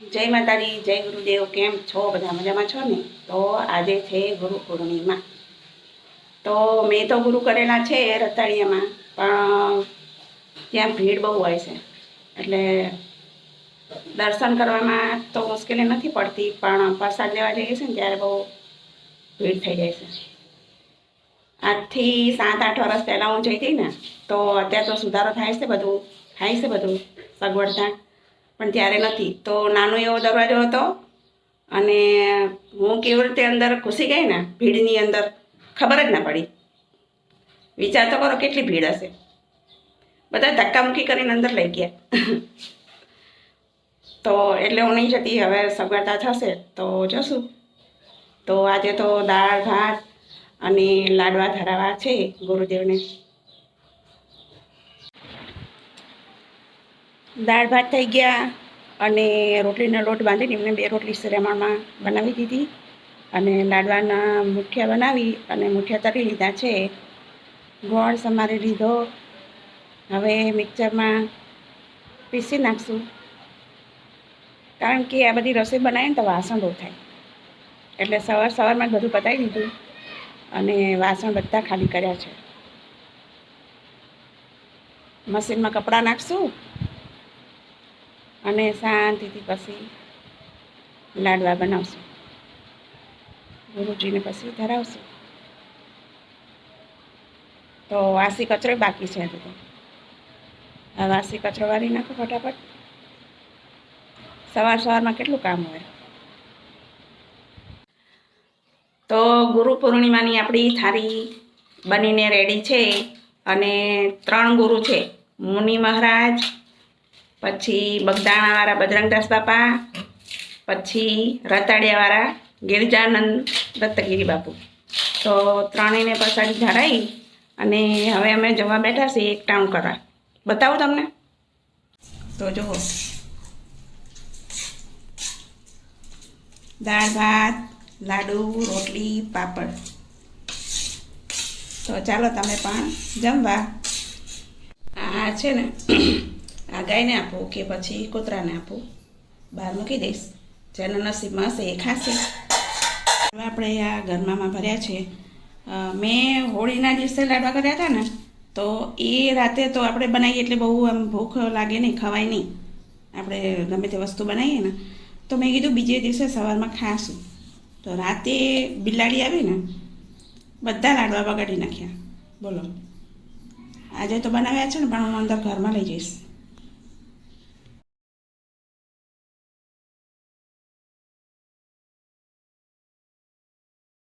જય માતાજી, જય ગુરુદેવ. કેમ છો? બધા મજામાં છો ને? તો આજે છે ગુરુ પૂર્ણિમા. તો મેં તો ગુરુ કરેલા છે રતાળિયામાં, પણ ત્યાં ભીડ બહુ હોય છે, એટલે દર્શન કરવામાં તો મુશ્કેલી નથી પડતી, પણ પ્રસાદ લેવા જઈએ છીએ ને ત્યારે બહુ ભીડ થઈ જાય છે. આજથી 7-8 વર્ષ પહેલાં હું જઈ હતી ને, તો અત્યારે તો સુધારો થાય છે, બધું સગવડતા, પણ ત્યારે નથી. તો નાનો એવો દરવાજો હતો અને હું કેવી રીતે અંદર ઘૂસી ગઈ ને ભીડની અંદર, ખબર જ ના પડી. વિચાર તો કરો કેટલી ભીડ હશે. બધા ધક્કામુક્કી કરીને અંદર લઈ ગયા. તો એટલે હું નહીં જતી, હવે સગવડતા થશે તો જશું. તો આજે તો દાળ ભાત અને લાડવા ધરાવા છે ગુરુદેવને. દાળ ભાત થઈ ગયા અને રોટલીનો લોટ બાંધીને એમને 2 રોટલી શ્રેમણમાં બનાવી દીધી અને લાડવાના મુઠિયા બનાવી અને મુઠિયા તળી લીધા છે. ગોળ સમારી લીધો. હવે મિક્સરમાં પીસી નાખશું, કારણ કે આ બધી રસોઈ બનાવીને તો વાસણ બહુ થાય, એટલે સવારમાં જ બધું પતાવી દીધું અને વાસણ બધા ખાલી કર્યા છે. મશીનમાં કપડાં નાખશું અને શાંતિથી પછી લાડવા બનાવશું. ગુરુજીને પછી ધરાવશું. તો વાસી કચરો બાકી છે હજુ તો. આ વાસી કચરો વાળી નાખો ફટાફટ. સવારમાં કેટલું કામ હોય. તો ગુરુ પૂર્ણિમાની આપણી થાળી બનીને રેડી છે અને 3 ગુરુ છે. મુનિ મહારાજ, પછી બગદાણાવાળા બજરંગદાસ બાપા, પછી રતાડિયાવાળા ગિરજાનંદ દત્તગીરી બાપુ. તો ત્રણેયને પ્રસાદી ધરાવી અને હવે અમે જવા બેઠા છીએ એક ટાઉન કરવા. બતાવું તમને. તો જુઓ, દાળ ભાત, લાડુ, રોટલી, પાપડ. તો ચાલો તમે પણ જમવા. આ છે ને, આ ગાયને આપું કે પછી કૂતરાને આપું, બહાર મૂકી દઈશ. જેના નસીબમાં હશે એ ખાશે. હવે આપણે આ ગરમામાં ભર્યા છે. મેં હોળીના દિવસે લાડવા કર્યા હતા ને, તો એ રાતે તો આપણે બનાવીએ એટલે બહુ આમ ભૂખ લાગે નહીં, ખવાય નહીં. આપણે ગમે તે વસ્તુ બનાવીએ ને, તો મેં કીધું બીજે દિવસે સવારમાં ખાશું. તો રાતે બિલાડી આવી ને, બધા લાડવા બગાડી નાખ્યા. બોલો, આજે તો બનાવ્યા છે ને, પણ હું અંદર ઘરમાં લઈ જઈશ.